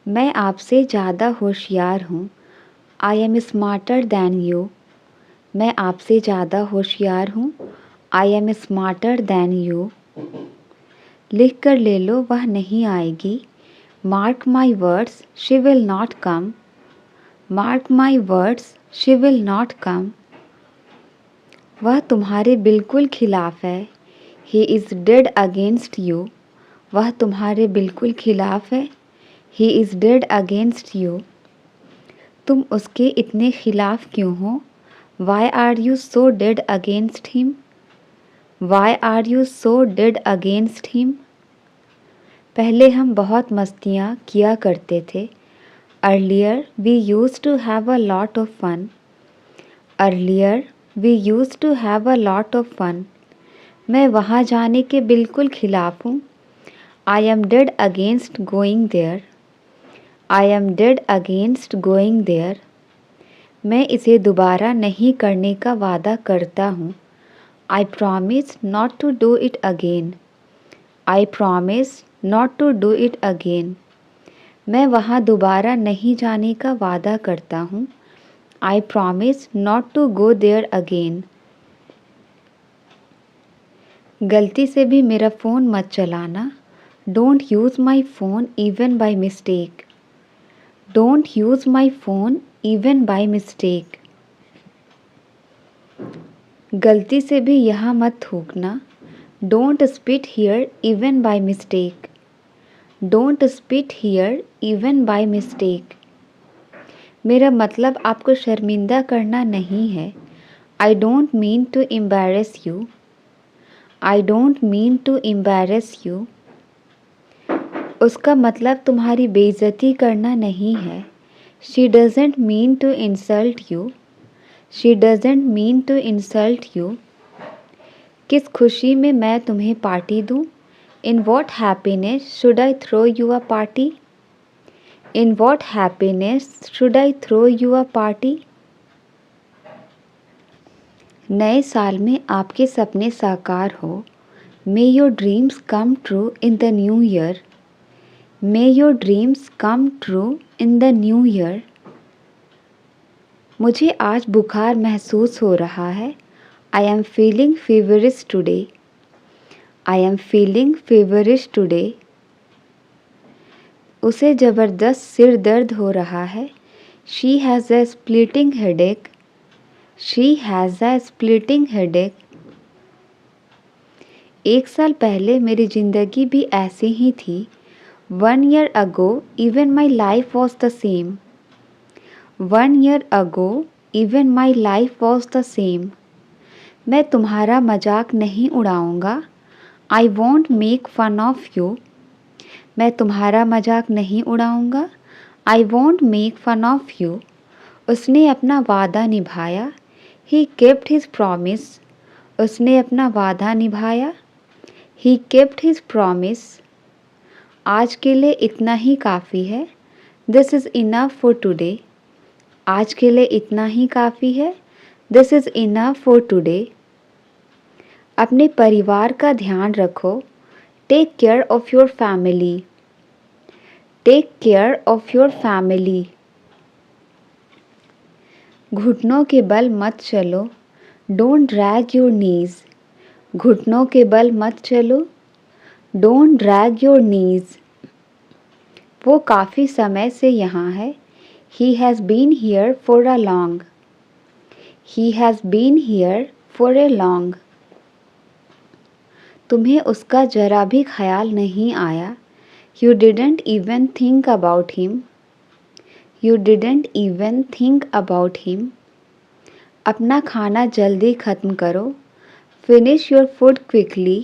मैं आपसे ज़्यादा होशियार हूँ। I am smarter than you. मैं आपसे ज़्यादा होशियार हूँ। I am smarter than you. लिख कर ले लो, वह नहीं आएगी। Mark my words, she will not come. Mark my words, she will not come. वह तुम्हारे बिल्कुल खिलाफ है। He is dead against you. वह तुम्हारे बिल्कुल खिलाफ है। He is dead against you. तुम उसके इतने खिलाफ क्यों हो? Why are you so dead against him? Why are you so dead against him? पहले हम बहुत मस्तियाँ किया करते थे। Earlier we use to have a lot of fun. Earlier we use to have a lot of fun. मैं वहाँ जाने के बिल्कुल खिलाफ हूँ। I am dead against going there. I am dead against going there. मैं इसे दोबारा नहीं करने का वादा करता हूँ। I promise not to do it again. I promise not to do it again. मैं वहाँ दोबारा नहीं जाने का वादा करता हूँ। I promise not to go there again. गलती से भी मेरा फ़ोन मत चलाना। Don't use my phone even by mistake. Don't use my phone even by mistake. गलती से भी यहाँ मत थूकना। Don't spit here even by mistake. Don't spit here even by mistake. मेरा मतलब आपको शर्मिंदा करना नहीं है। आई don't mean to embarrass you. I don't mean to embarrass you. उसका मतलब तुम्हारी बेइज्जती करना नहीं है। She doesn't mean to insult you. She doesn't mean to insult you. किस खुशी में मैं तुम्हें पार्टी दूँ? In what happiness should I throw you a party? In what happiness should I throw you a party? नए साल में आपके सपने साकार हो। May your dreams come true in the new year. May your dreams come true in the new year. मुझे आज बुखार महसूस हो रहा है। I am feeling feverish today. I am feeling feverish today. उसे ज़बरदस्त सिर दर्द हो रहा है। She has a splitting headache. She has a splitting headache. एक साल पहले मेरी ज़िंदगी भी ऐसे ही थी। 1 year ago, even my life was the same. 1 year ago, even my life was the same. मैं तुम्हारा मजाक नहीं उड़ाऊंगा। I won't make fun of you. मैं तुम्हारा मजाक नहीं उड़ाऊंगा। I won't make fun of you. उसने अपना वादा निभाया। He kept his promise. उसने अपना वादा निभाया। He kept his promise. आज के लिए इतना ही काफ़ी है। This is enough for today. आज के लिए इतना ही काफ़ी है। This is enough for today. अपने परिवार का ध्यान रखो। Take care of your family. Take care of your family. घुटनों के बल मत चलो। Don't drag your knees. घुटनों के बल मत चलो। Don't drag your knees. वो काफ़ी समय से यहाँ है। He has been here for a long. He has been here for a long. तुम्हें उसका जरा भी ख्याल नहीं आया। You didn't even think about him. You didn't even think about him. अपना खाना जल्दी ख़त्म करो। Finish your food quickly.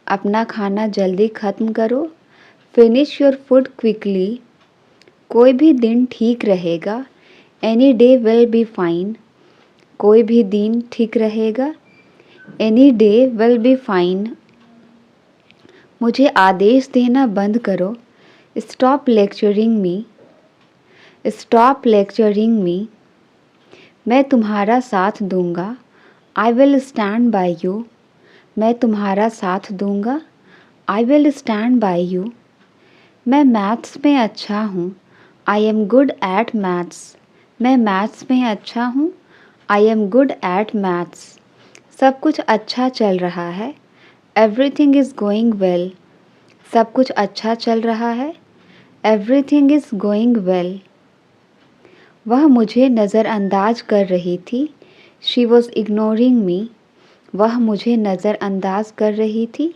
अपना खाना जल्दी ख़त्म करो। Finish your food quickly. कोई भी दिन ठीक रहेगा। Any day will be fine. कोई भी दिन ठीक रहेगा। Any day will be fine. मुझे आदेश देना बंद करो। Stop lecturing me. Stop lecturing me. मैं तुम्हारा साथ दूंगा। I will stand by you. मैं तुम्हारा साथ दूंगा। I will stand by you. मैं मैथ्स में अच्छा हूँ। I am good at maths. मैं मैथ्स में अच्छा हूँ। I am good at maths. सब कुछ अच्छा चल रहा है। Everything is going well. सब कुछ अच्छा चल रहा है। Everything is going well. वह मुझे नज़रअंदाज कर रही थी। शी वॉज इग्नोरिंग मी। वह मुझे नज़रअंदाज कर रही थी।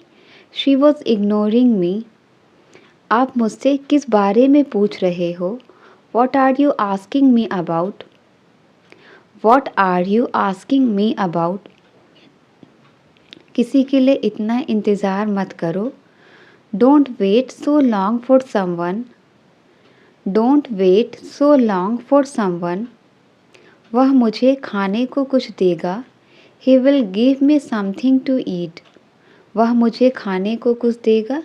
शी वॉज इग्नोरिंग मी। आप मुझसे किस बारे में पूछ रहे हो? What are you asking me about? What are you asking me about? किसी के लिए इतना इंतज़ार मत करो। Don't wait so long for someone. Don't wait so long for someone. वह मुझे खाने को कुछ देगा। He will give me something to eat. वह मुझे खाने को कुछ देगा।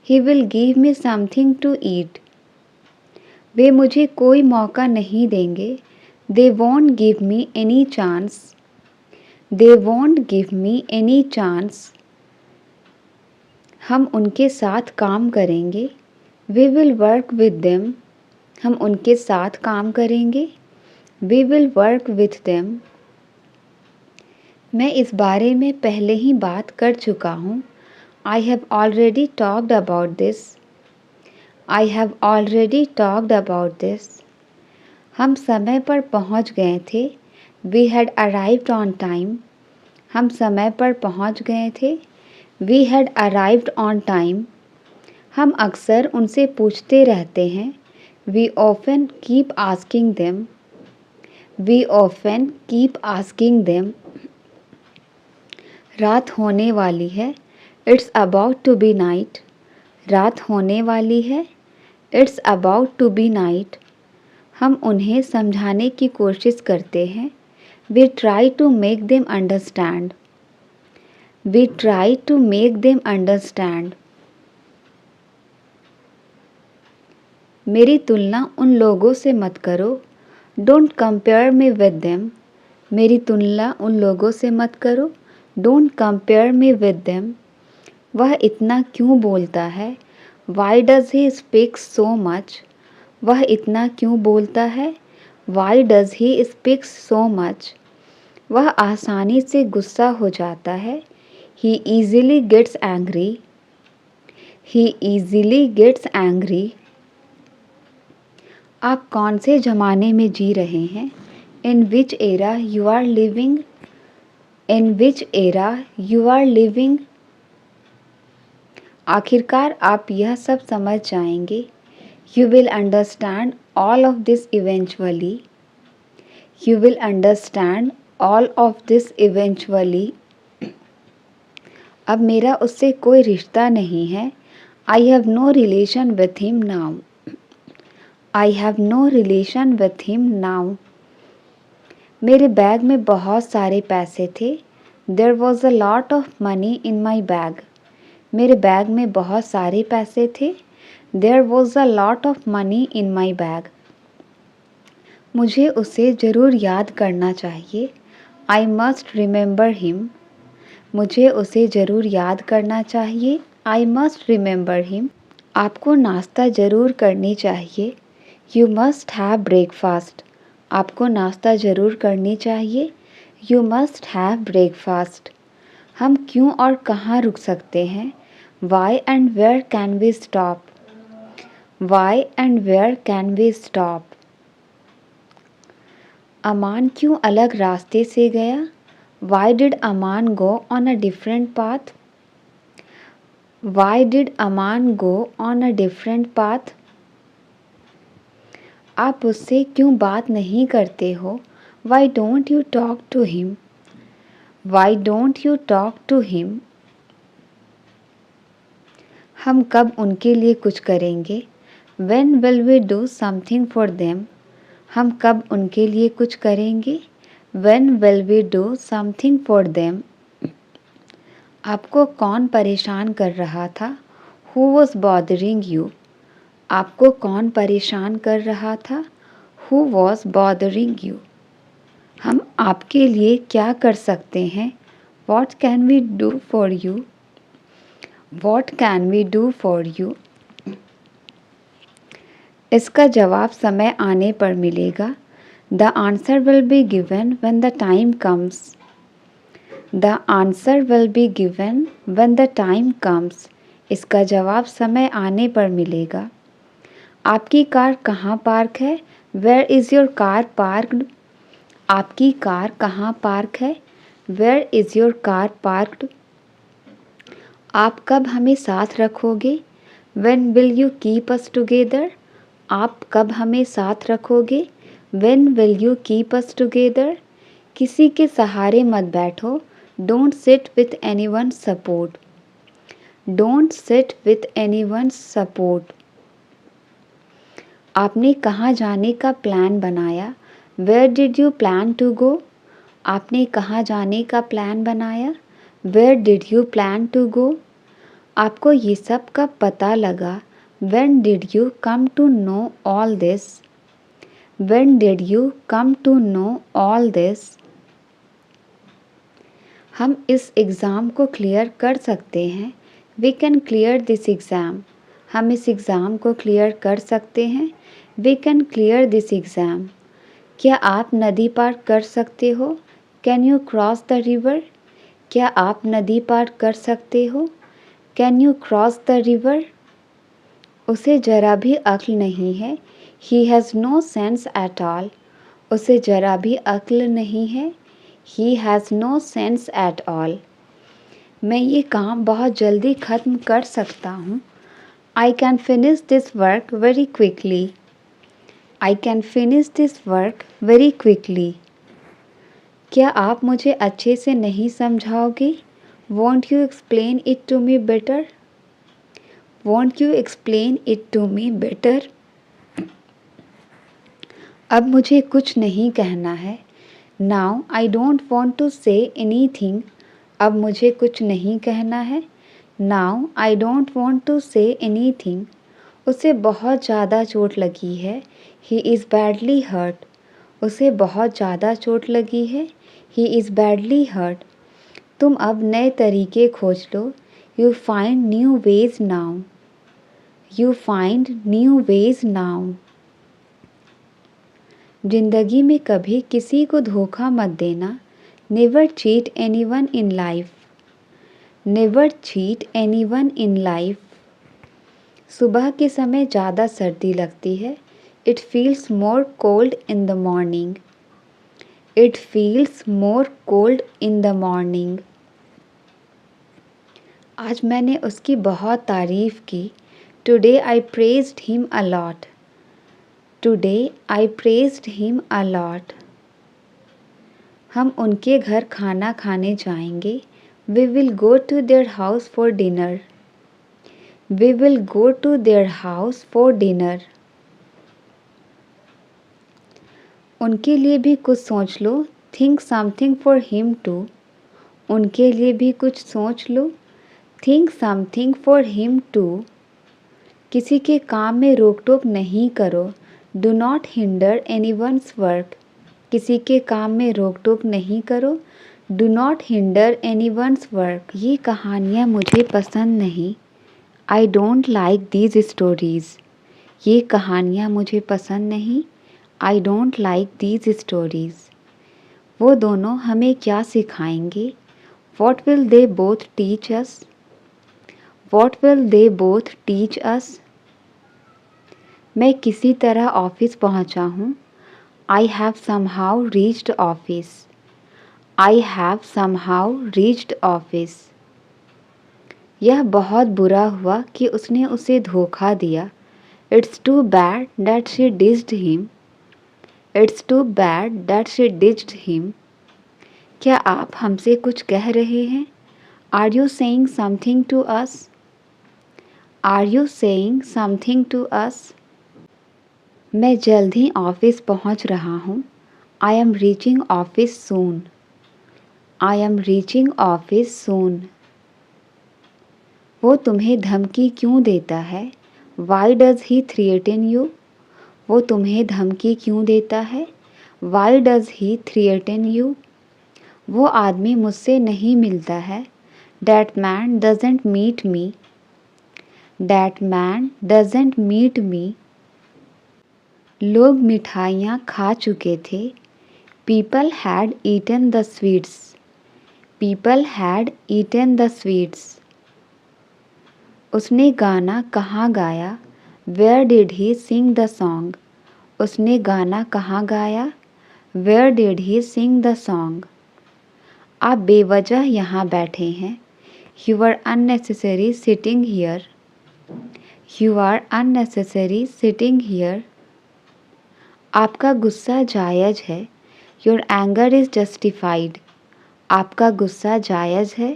He will give me something to eat. वे मुझे कोई मौका नहीं देंगे। They won't give me any chance. They won't give me any chance. हम उनके साथ काम करेंगे। We will work with them. हम उनके साथ काम करेंगे। We will work with them. मैं इस बारे में पहले ही बात कर चुका हूँ। I have already talked about this. I have already talked about this. हम समय पर पहुँच गए थे। We had arrived on time. हम समय पर पहुँच गए थे। We had arrived on time. हम अक्सर उनसे पूछते रहते हैं। We often keep asking them. We often keep asking them. रात होने वाली है। It's about to be night. रात होने वाली है। It's about to be night. हम उन्हें समझाने की कोशिश करते हैं। We try to make them understand. We try to make them understand. मेरी तुलना उन लोगों से मत करो। Don't compare me with them. मेरी तुलना उन लोगों से मत करो। Don't compare me with them. वह इतना क्यों बोलता है? Why does he speak so much? वह इतना क्यों बोलता है? Why does he speak so much? वह आसानी से गुस्सा हो जाता है। He easily gets angry. He easily gets angry. आप कौन से ज़माने में जी रहे हैं? In which era you are living? In which era you are living? आखिरकार आप यह सब समझ जाएंगे। You will understand all of this eventually. You will understand all of this eventually. अब मेरा उससे कोई रिश्ता नहीं है। I have no relation with him now. I have no relation with him now. मेरे बैग में बहुत सारे पैसे थे। There was a lot of money in my bag. मेरे बैग में बहुत सारे पैसे थे। There was a lot of money in my bag. मुझे उसे ज़रूर याद करना चाहिए। I must remember him. मुझे उसे ज़रूर याद करना चाहिए। I must remember him. आपको नाश्ता ज़रूर करनी चाहिए। You must have breakfast. आपको नाश्ता ज़रूर करनी चाहिए। You must have breakfast. हम क्यों और कहाँ रुक सकते हैं? Why and where can we stop? Why and where can we stop? अमान क्यों अलग रास्ते से गया? Why did Aman go on a different path? Why did Aman go on a different path? आप उससे क्यों बात नहीं करते हो? Why don't you talk to him? Why don't you talk to him? हम कब उनके लिए कुछ करेंगे? When will we do something for them? हम कब उनके लिए कुछ करेंगे? When will we do something for them? आपको कौन परेशान कर रहा था? Who was bothering you? आपको कौन परेशान कर रहा था? Who was bothering you? हम आपके लिए क्या कर सकते हैं? What can we do for you? What can we do for you? इसका जवाब समय आने पर मिलेगा। The answer will be given when the time comes. The answer will be given when the time comes. इसका जवाब समय आने पर मिलेगा। आपकी कार कहाँ पार्क है? Where is your car parked? आपकी कार कहाँ पार्क है? Where is your car parked? आप कब हमें साथ रखोगे? When will you keep us together? आप कब हमें साथ रखोगे? When will you keep us together? किसी के सहारे मत बैठो। Don't sit with anyone's support. Don't sit with anyone's support. आपने कहाँ जाने का प्लान बनाया? Where did you plan to go? आपने कहाँ जाने का प्लान बनाया? Where did you plan to go? आपको ये सब कब पता लगा? When did you come to know all this? When did you come to know all this? हम इस एग्ज़ाम को क्लियर कर सकते हैं। We can clear this exam. हम इस एग्ज़ाम को क्लियर कर सकते हैं। We can clear this exam. क्या आप नदी पार कर सकते हो? Can you cross the river? क्या आप नदी पार कर सकते हो? Can you cross the river? उसे जरा भी अक्ल नहीं है। He has no sense at all. उसे जरा भी अक्ल नहीं है। He has no sense at all. मैं ये काम बहुत जल्दी ख़त्म कर सकता हूँ। I can finish this work very quickly. I can finish this work very quickly. क्या आप मुझे अच्छे से नहीं समझाओगे? Won't you explain it to me better? Won't you explain it to me better? अब मुझे कुछ नहीं कहना है। Now I don't want to say anything. अब मुझे कुछ नहीं कहना है। Now I don't want to say anything. उसे बहुत ज़्यादा चोट लगी है। He is badly hurt. उसे बहुत ज़्यादा चोट लगी है। He is badly hurt. तुम अब नए तरीके खोज लो। You find new ways now. You find new ways now. ज़िंदगी में कभी किसी को धोखा मत देना। Never cheat anyone in life. Never cheat anyone in life. सुबह के समय ज़्यादा सर्दी लगती है। It feels more cold in the morning. It feels more cold in the morning. आज मैंने उसकी बहुत तारीफ़ की। Today I praised him a lot. Today I praised him a lot. हम उनके घर खाना खाने जाएंगे। We will go to their house for dinner. We will go to their house for dinner. उनके लिए भी कुछ सोच लो। Think something for him too. उनके लिए भी कुछ सोच लो। Think something for him too. किसी के काम में रोक टोक नहीं करो। Do not hinder anyone's work. किसी के काम में रोक टोक नहीं करो। Do not hinder anyone's work. ये कहानियाँ मुझे पसंद नहीं। I don't like these stories. ये कहानियाँ मुझे पसंद नहीं। I don't like these stories. वो दोनों हमें क्या सिखाएंगे? What will they both teach us? What will they both teach us? मैं किसी तरह ऑफिस पहुंचा हूँ। I have somehow reached office. I have somehow reached office. यह बहुत बुरा हुआ कि उसने उसे धोखा दिया। It's too bad that she ditched him. It's too bad that she ditched him. क्या आप हमसे कुछ कह रहे हैं? Are you saying something to us? Are you saying something to us? मैं जल्द ही ऑफिस पहुंच रहा हूँ। I am reaching office soon. I am reaching office soon. वो तुम्हें धमकी क्यों देता है? Why does he threaten you? वो तुम्हें धमकी क्यों देता है? Why does he threaten you? वो आदमी मुझसे नहीं मिलता है। That man doesn't meet me. That man doesn't meet me. लोग मिठाइयाँ खा चुके थे। People had eaten the sweets. People had eaten the sweets. उसने गाना कहाँ गाया? Where did he sing the song? उसने गाना कहाँ गाया? Where did he sing the song? आप बेवजह यहाँ बैठे हैं। You are unnecessary sitting here. You are unnecessary sitting here. आपका गुस्सा जायज़ है। Your anger is justified. आपका गुस्सा जायज़ है।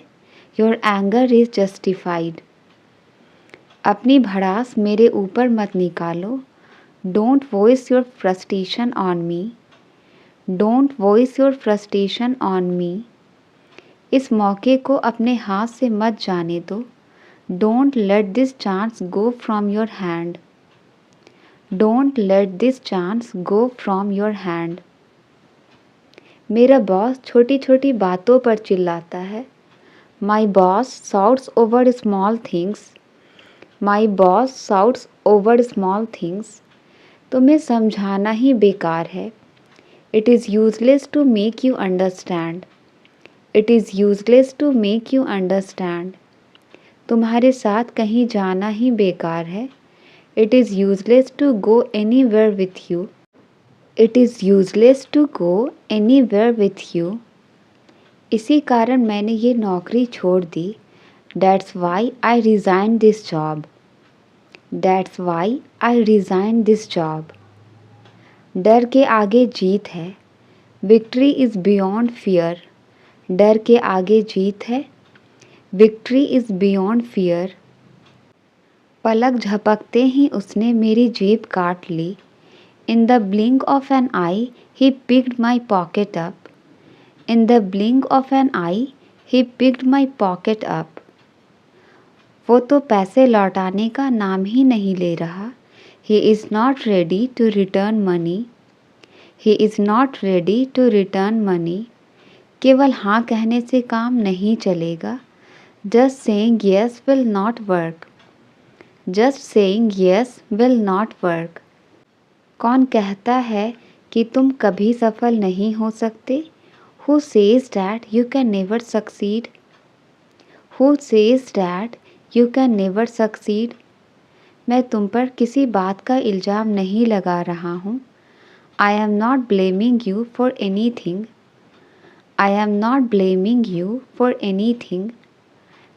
Your anger is justified. अपनी भड़ास मेरे ऊपर मत निकालो। Don't voice your frustration on me. Don't voice your frustration on me. इस मौके को अपने हाथ से मत जाने दो। Don't let this chance go from your hand. Don't let this chance go from your hand. मेरा बॉस छोटी छोटी बातों पर चिल्लाता है। My boss shouts over small things. My boss shouts over small things. तुम्हें समझाना ही बेकार है। It is useless to make you understand. It is useless to make you understand. तुम्हारे साथ कहीं जाना ही बेकार है। It is useless to go anywhere with you. It is useless to go anywhere with you. इसी कारण मैंने ये नौकरी छोड़ दी। That's why I resigned this job. That's why I resigned this job. डर के आगे जीत है। Victory is beyond fear. डर के आगे जीत है। Victory is beyond fear. पलक झपकते ही उसने मेरी जेब काट ली। In the blink of an eye, he picked my pocket up. In the blink of an eye, he picked my pocket up. वो तो पैसे लौटाने का नाम ही नहीं ले रहा। He is not ready to return money. He is not ready to return money. केवल हाँ कहने से काम नहीं चलेगा। Just saying yes will not work. Just saying yes will not work. कौन कहता है कि तुम कभी सफल नहीं हो सकते? Who says that you can never succeed? Who says that you can never succeed? मैं तुम पर किसी बात का इल्ज़ाम नहीं लगा रहा हूँ। I am not blaming you for anything. I am not blaming you for anything.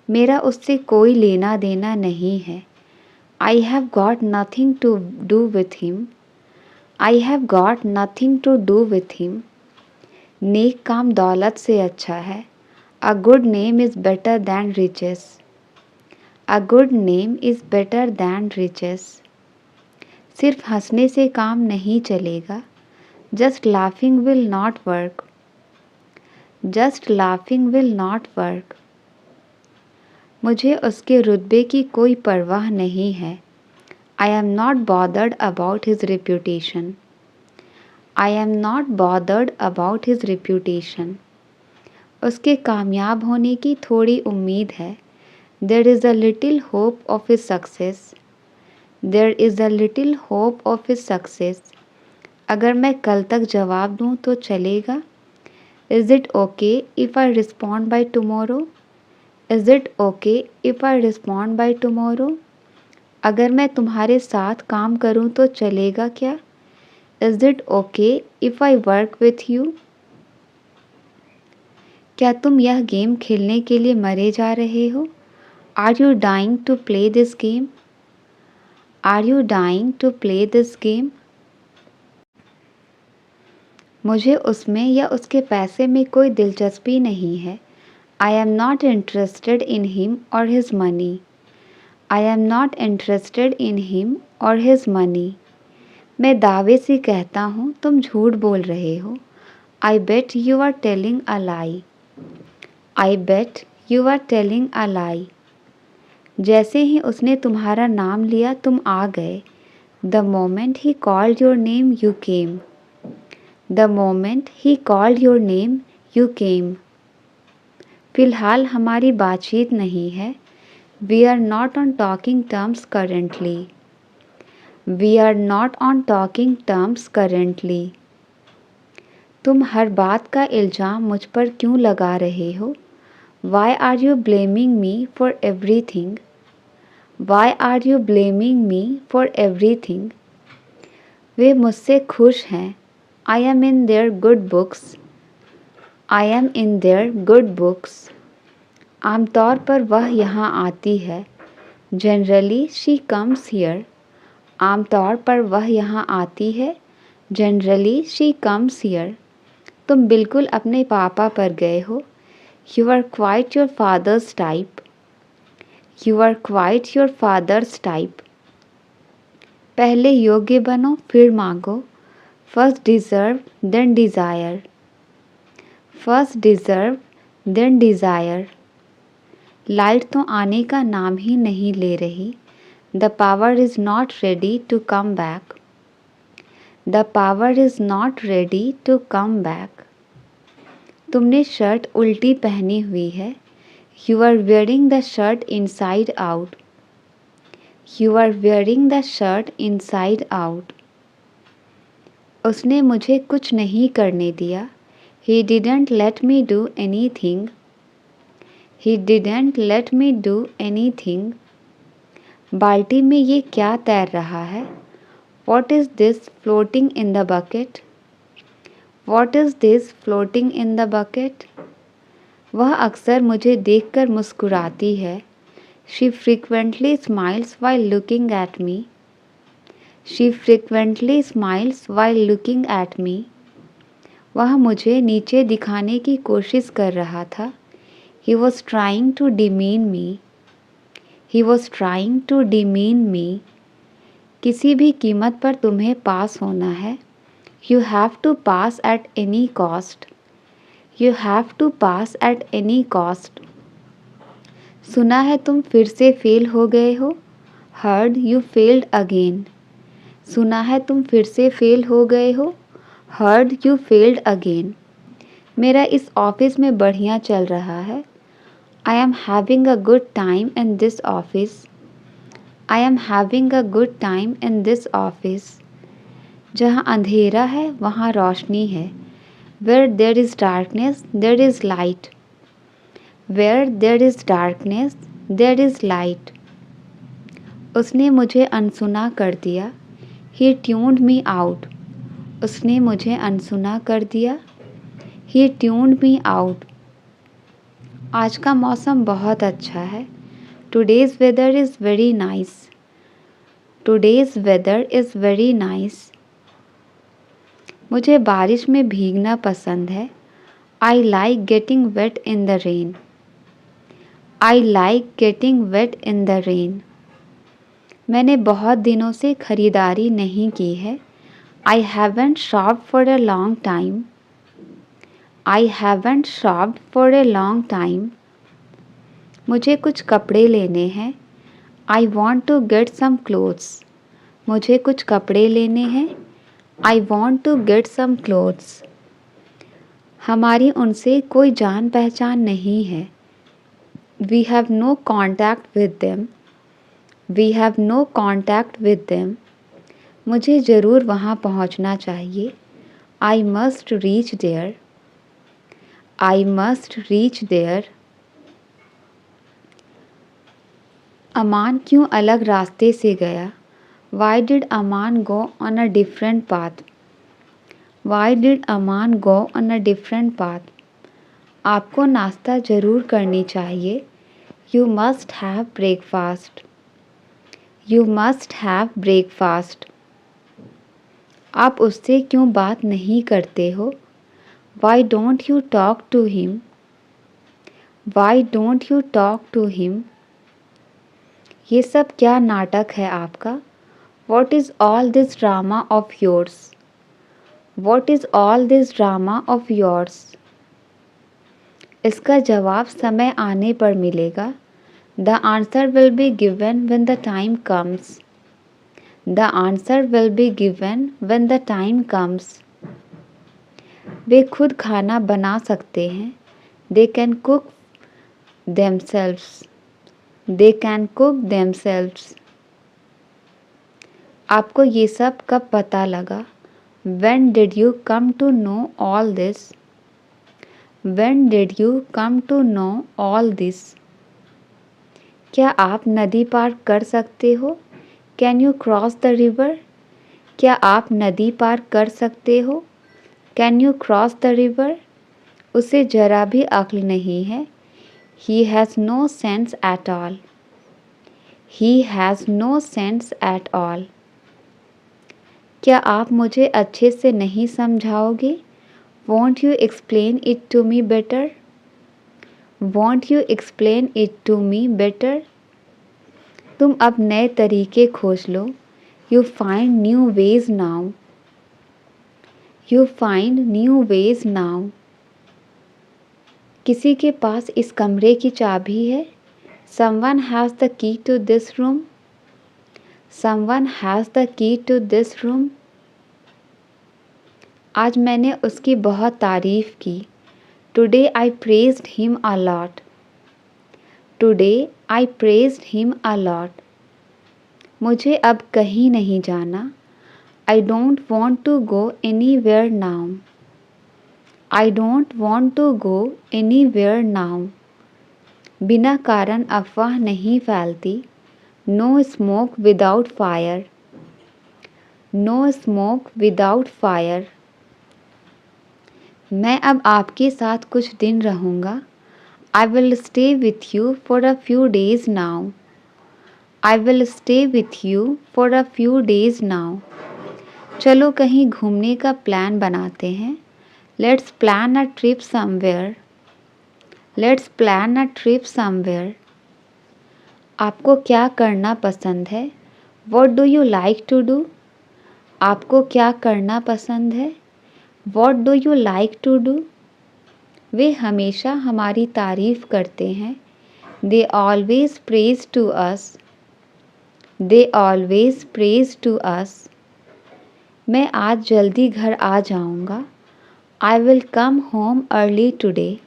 मेरा उससे कोई लेना देना नहीं है। I have got nothing to do with him. I have got nothing to do with him. नेक काम दौलत से अच्छा है। A good name is better than riches. A good name is better than riches. सिर्फ हंसने से काम नहीं चलेगा। Just laughing will not work. Just laughing will not work. मुझे उसके रुतबे की कोई परवाह नहीं है। I am not bothered about his reputation. I am not bothered about his reputation. उसके कामयाब होने की थोड़ी उम्मीद है। There is a little hope of his success. There is a little hope of his success. अगर मैं कल तक जवाब दूँ तो चलेगा? Is it okay if I respond by tomorrow? Is it okay if I respond by tomorrow? अगर मैं तुम्हारे साथ काम करूँ तो चलेगा क्या? Is it okay if I work with you? क्या तुम यह गेम खेलने के लिए मरे जा रहे हो? Are you dying to play this game? Are you dying to play this game? मुझे उसमें या उसके पैसे में कोई दिलचस्पी नहीं है। I am not interested in him or his money. I am not interested in him or his money. मैं दावे से कहता हूँ तुम झूठ बोल रहे हो। I bet you are telling a lie. I bet you are telling a lie. जैसे ही उसने तुम्हारा नाम लिया तुम आ गए। The moment he called your name you came. The moment he called your name you came. फ़िलहाल हमारी बातचीत नहीं है। We are not on talking terms currently. We are not on talking terms currently. तुम हर बात का इल्ज़ाम मुझ पर क्यों लगा रहे हो? Why are you blaming me for everything? Why are you blaming me for everything? वे मुझसे खुश हैं. I am in their good books. I am in their good books. आमतौर पर वह यहाँ आती है. Generally she comes here. आमतौर पर वह यहाँ आती है. Generally she comes here. तुम बिल्कुल अपने पापा पर गए हो. You are quite your father's type. You are quite your father's type. पहले योग्य बनो फिर मांगो. First deserve then desire. First deserve then desire. Light तो आने का नाम ही नहीं ले रही. The power is not ready to come back. The power is not ready to come back. तुमने शर्ट उल्टी पहनी हुई है. You are wearing the shirt inside out. You are wearing the shirt inside out. उसने मुझे कुछ नहीं करने दिया. He didn't let me do anything. He didn't let me do anything. बाल्टी में ये क्या तैर रहा है? What is this floating in the bucket? What is this floating in the bucket? वह अक्सर मुझे देखकर मुस्कुराती है. She frequently smiles while looking at me. She frequently smiles while looking at me. वह मुझे नीचे दिखाने की कोशिश कर रहा था. He was trying to demean me. He was trying to demean me. किसी भी कीमत पर तुम्हें पास होना है. You have to pass at any cost. You have to pass at any cost. सुना है तुम फिर से फेल हो गए हो. Heard you failed again. सुना है तुम फिर से फेल हो गए हो. Heard you failed again. मेरा इस ऑफिस में बढ़िया चल रहा है. I am having a good time in this office. I am having a good time in this office. जहाँ अंधेरा है वहाँ रोशनी है. Where there is darkness, there is light. Where there is darkness, there is light. उसने मुझे अनसुना कर दिया. He tuned me out. उसने मुझे अनसुना कर दिया. He tuned me out. आज का मौसम बहुत अच्छा है. Today's weather is very nice. Today's weather is very nice. मुझे बारिश में भीगना पसंद है. I like getting wet in the rain. I like getting wet in the rain. मैंने बहुत दिनों से खरीदारी नहीं की है. I haven't shopped for a long time. I haven't shopped for a long time. मुझे कुछ कपड़े लेने हैं. I want to get some clothes. मुझे कुछ कपड़े लेने हैं. I want to get some clothes. हमारी उनसे कोई जान पहचान नहीं है. We have no contact with them. We have no contact with them. मुझे ज़रूर वहाँ पहुँचना चाहिए. I must reach there. I must reach there. अमान क्यों अलग रास्ते से गया? Why did Aman go on a different path? Why did Aman go on a different path? आपको नाश्ता ज़रूर करनी चाहिए. You must have breakfast. You must have breakfast. आप उससे क्यों बात नहीं करते हो? Why don't you talk to him? Why don't you talk to him? ये सब क्या नाटक है आपका? What is all this drama of yours? What is all this drama of yours? इसका जवाब समय आने पर मिलेगा. The answer will be given when the time comes. The answer will be given when the time comes. वे खुद खाना बना सकते हैं. They can cook themselves. They can cook themselves. आपको ये सब कब पता लगा? When did you come to know all this? When did you come to know all this? क्या आप नदी पार कर सकते हो? Can you cross the river? क्या आप नदी पार कर सकते हो? Can you cross the river? उसे जरा भी अक्ल नहीं है. He has no sense at all. He has no sense at all. क्या आप मुझे अच्छे से नहीं समझाओगे? Won't you explain it to me better? Won't you explain it to me better? तुम अब नए तरीके खोज लो. You find new ways now. You find new ways now. किसी के पास इस कमरे की चाबी है? Someone has the key to this room. Someone has the key to this room. आज मैंने उसकी बहुत तारीफ़ की. Today I praised him a lot. Today I praised him a lot. मुझे अब कहीं नहीं जाना. I don't want to go anywhere now. I don't want to go anywhere now. बिना कारण अफवाह नहीं फैलती. No smoke without fire. No smoke without fire. मैं अब आपके साथ कुछ दिन रहूँगा. I will stay with you for a few days now. I will stay with you for a few days now. चलो कहीं घूमने का प्लान बनाते हैं. Let's plan a trip somewhere. Let's plan a trip somewhere. आपको क्या करना पसंद है? What do you like to do? आपको क्या करना पसंद है? What do you like to do? वे हमेशा हमारी तारीफ़ करते हैं. They always praise to us. They always praise to us. मैं आज जल्दी घर आ जाऊँगा. I will come home early today.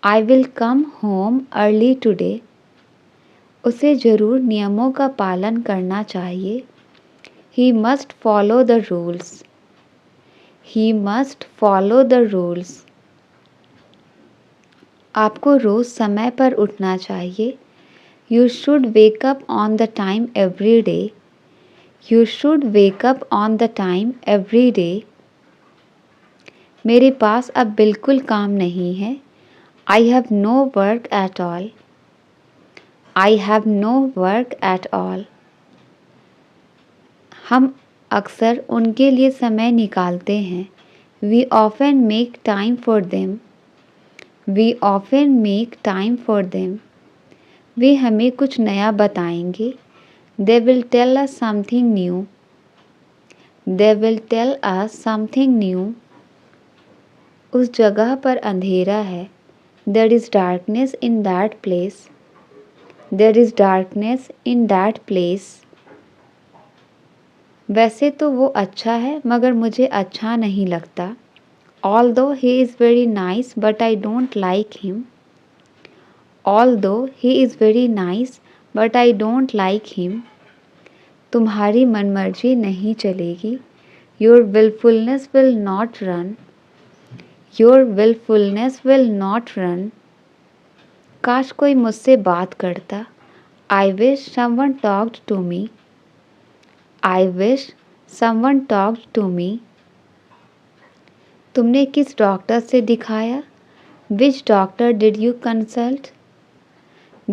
I will come home early today. उसे ज़रूर नियमों का पालन करना चाहिए. He must follow the rules. He must follow the rules. आपको रोज़ समय पर उठना चाहिए. You should wake up on the time every day. You should wake up on the time every day. मेरे पास अब बिल्कुल काम नहीं है. I have no work at all. I have no work at all. हम अक्सर उनके लिए समय निकालते हैं. We often make time for them. We often make time for them. वे हमें कुछ नया बताएंगे. They will tell us something new. They will tell us something new. उस जगह पर अंधेरा है. There is darkness in that place. There is darkness in that place. वैसे तो वो अच्छा है मगर मुझे अच्छा नहीं लगता. Although he is very nice but I don't like him. Although he is very nice but I don't like him. तुम्हारी मनमर्जी नहीं चलेगी. Your willfulness will not run. Your willfulness will not run. काश कोई मुझसे बात करता. I wish someone talked to me. I wish someone talked to me. तुमने किस डॉक्टर से दिखाया? Which doctor did you consult?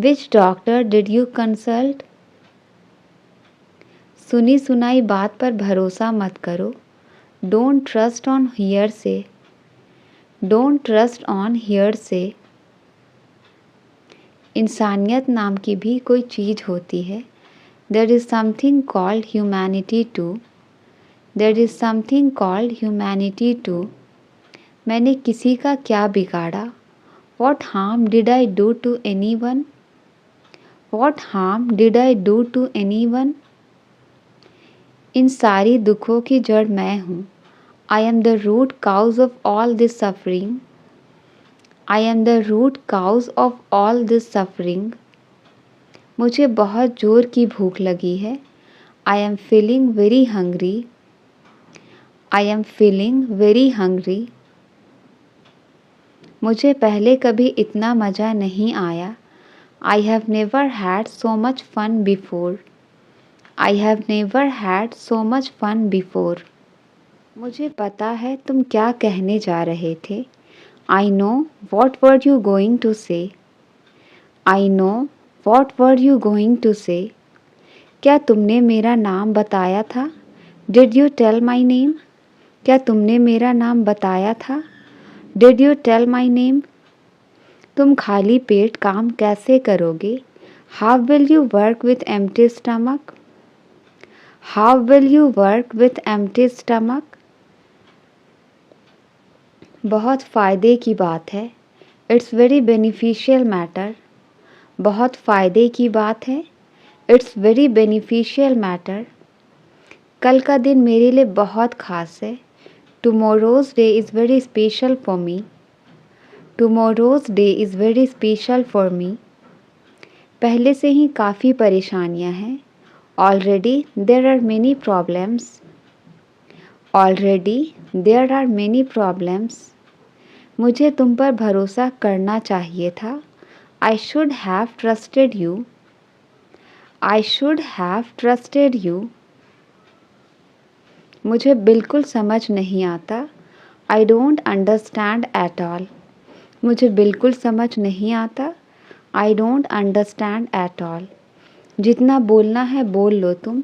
Which doctor did you consult? सुनी सुनाई बात पर भरोसा मत करो. Don't trust on hearsay. Don't trust on hearsay. इंसानियत नाम की भी कोई चीज़ होती है. There is something called humanity too. There is something called humanity too. मैंने किसी का क्या बिगाड़ा? What harm did I do to anyone? What harm did I do to anyone? इन सारी दुखों की जड़ मैं हूँ. I am the root cause of all this suffering. I am the root cause of all this suffering. मुझे बहुत ज़ोर की भूख लगी है. I am feeling very hungry. I am feeling very hungry. मुझे पहले कभी इतना मज़ा नहीं आया. I have never had so much fun before. I have never had so much fun before. मुझे पता है तुम क्या कहने जा रहे थे. I know what were you going to say. I know what were you going to say. क्या तुमने मेरा नाम बताया था? Did you tell my name? क्या तुमने मेरा नाम बताया था? Did you tell my name? तुम खाली पेट काम कैसे करोगे? How will you work with empty stomach? How will you work with empty stomach? बहुत फ़ायदे की बात है. It's very beneficial matter. बहुत फ़ायदे की बात है. It's very beneficial matter. कल का दिन मेरे लिए बहुत ख़ास है. Tomorrow's day is very special for me. Tomorrow's day is very special for me. पहले से ही काफ़ी परेशानियां हैं. Already there are many problems. Already there are many problems. मुझे तुम पर भरोसा करना चाहिए था. I should have trusted you. I should have trusted you. मुझे बिल्कुल समझ नहीं आता. I don't understand at all. मुझे बिल्कुल समझ नहीं आता. I don't understand at all. जितना बोलना है बोल लो तुम.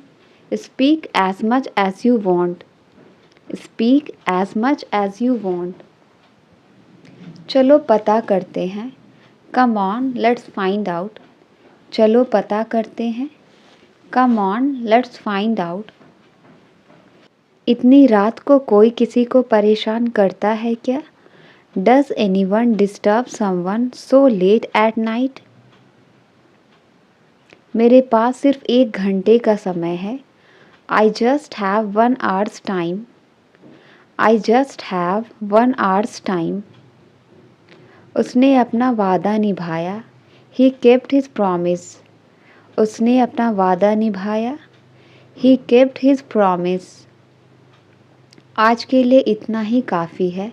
Speak as much as you want. Speak as much as you want. चलो पता करते हैं. Come on, let's find out. चलो पता करते हैं. Come on, let's find out. इतनी रात को कोई किसी को परेशान करता है क्या? Does anyone disturb someone so late at night? मेरे पास सिर्फ 1 घंटे का समय है. I just have 1 hour's time. I just have 1 hour's time. उसने अपना वादा निभाया. He kept his promise. उसने अपना वादा निभाया. He kept his promise. आज के लिए इतना ही काफ़ी है.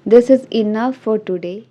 This is enough for today.